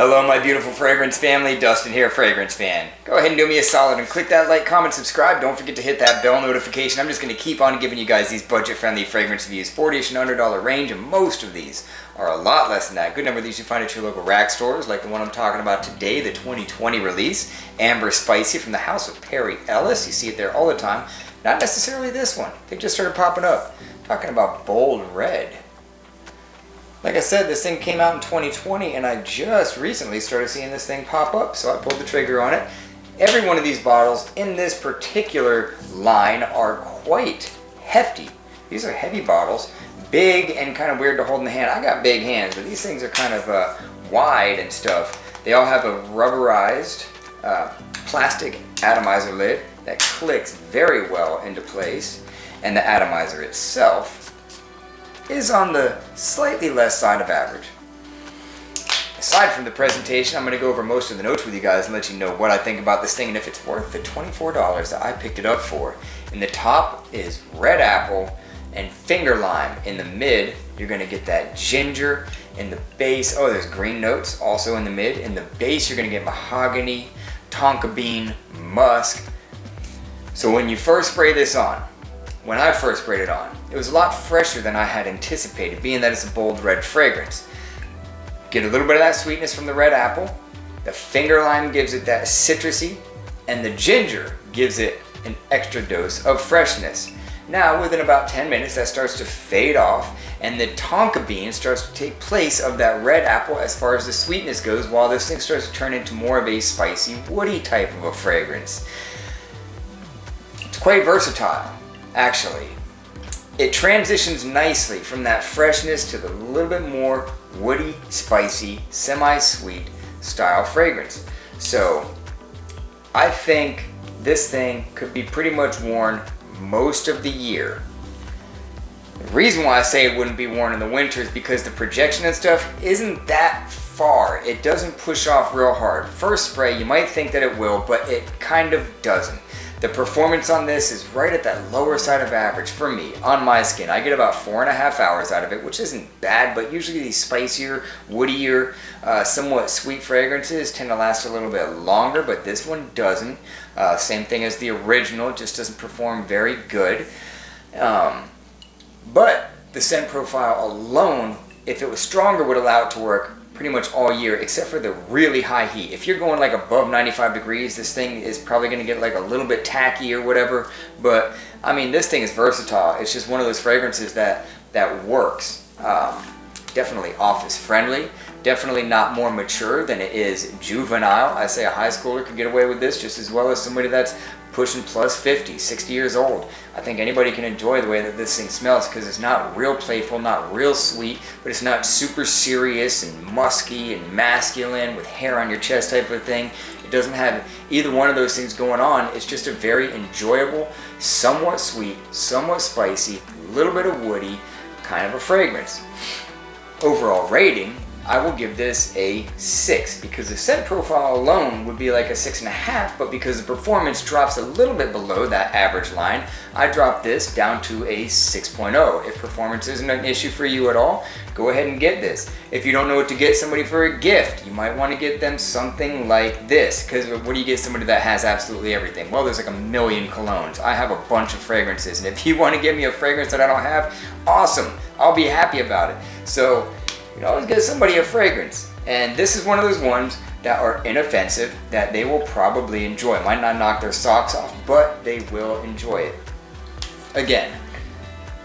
Hello my beautiful fragrance family, Dustin here, Fragrance Fan. Go ahead and do me a solid and click that like, comment, subscribe. Don't forget to hit that bell notification. I'm just going to keep on giving you guys these budget-friendly fragrance reviews, $40-ish and under range, and most of these are a lot less than that. Good number of these you find at your local rack stores, like the one I'm talking about today, the 2020 release, Amber Spicy from the house of Perry Ellis. You see it there all the time. Not necessarily this one. They just started popping up. Talking about Bold Red. Like I said, this thing came out in 2020 and I just recently started seeing this thing pop up, so I pulled the trigger on it. Every one of these bottles in this particular line are quite hefty. These are heavy bottles, big and kind of weird to hold in the hand. I got big hands, but these things are kind of wide and stuff. They all have a rubberized plastic atomizer lid that clicks very well into place, and the atomizer itself is on the slightly less side of average. Aside from the presentation, I'm going to go over most of the notes with you guys and let you know what I think about this thing and if it's worth the $24 that I picked it up for. In the top is red apple and finger lime. In the mid, you're going to get that ginger. In the base, oh, there's green notes also in the mid. In the base, you're going to get mahogany, tonka bean, musk. So when you first spray this on, when I first sprayed it on, it was a lot fresher than I had anticipated, being that it's a bold red fragrance. Get a little bit of that sweetness from the red apple, the finger lime gives it that citrusy, and the ginger gives it an extra dose of freshness. Now, within about 10 minutes, that starts to fade off, and the tonka bean starts to take place of that red apple as far as the sweetness goes, while this thing starts to turn into more of a spicy, woody type of a fragrance. It's quite versatile. Actually, it transitions nicely from that freshness to the little bit more woody, spicy, semi-sweet style fragrance. So I think this thing could be pretty much worn most of the year. The reason why I say it wouldn't be worn in the winter is because the projection and stuff isn't that far. It doesn't push off real hard. First spray, you might think that it will, but it kind of doesn't. The performance on this is right at that lower side of average for me, on my skin. I get about 4.5 hours out of it, which isn't bad, but usually these spicier, woodier, somewhat sweet fragrances tend to last a little bit longer, but this one doesn't. Same thing as the original, it just doesn't perform very good. But the scent profile alone, if it was stronger, would allow it to work pretty much all year, except for the really high heat. If you're going like above 95 degrees, this thing is probably going to get like a little bit tacky or whatever. But I mean, this thing is versatile. It's just one of those fragrances that works. Definitely office friendly. Definitely not more mature than it is juvenile. I say a high schooler could get away with this just as well as somebody that's pushing plus 50, 60 years old. I think anybody can enjoy the way that this thing smells because it's not real playful, not real sweet, but it's not super serious and musky and masculine with hair on your chest type of thing. It doesn't have either one of those things going on. It's just a very enjoyable, somewhat sweet, somewhat spicy, little bit of woody kind of a fragrance. Overall rating, I will give this a 6 because the scent profile alone would be like a 6.5, but because the performance drops a little bit below that average line, I dropped this down to a 6.0. If performance isn't an issue for you at all, go ahead and get this. If you don't know what to get somebody for a gift, you might want to get them something like this, because what do you get somebody that has absolutely everything? Well, there's like a million colognes. I have a bunch of fragrances, and if you want to give me a fragrance that I don't have, awesome. I'll be happy about it. So you can always get somebody a fragrance, and this is one of those ones that are inoffensive that they will probably enjoy. Might not knock their socks off, but they will enjoy it. Again,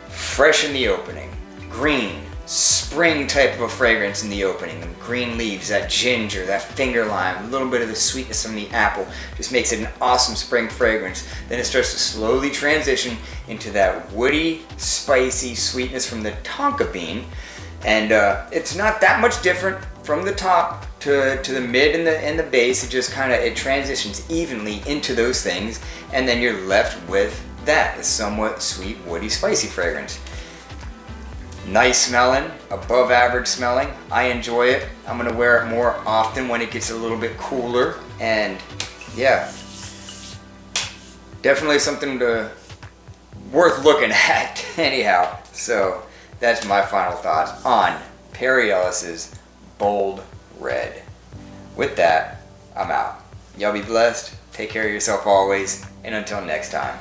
fresh in the opening, green, spring type of a fragrance in the opening. The green leaves, that ginger, that finger lime, a little bit of the sweetness from the apple just makes it an awesome spring fragrance. Then it starts to slowly transition into that woody, spicy sweetness from the tonka bean. And it's not that much different from the top to the mid and the base. It just kind of, it transitions evenly into those things, and then you're left with that, a somewhat sweet, woody, spicy fragrance. Nice smelling, above average smelling. I enjoy it. I'm gonna wear it more often when it gets a little bit cooler, and yeah, definitely something worth looking at anyhow. So that's my final thoughts on Perry Ellis's Bold Red. With that, I'm out. Y'all be blessed. Take care of yourself always. And until next time.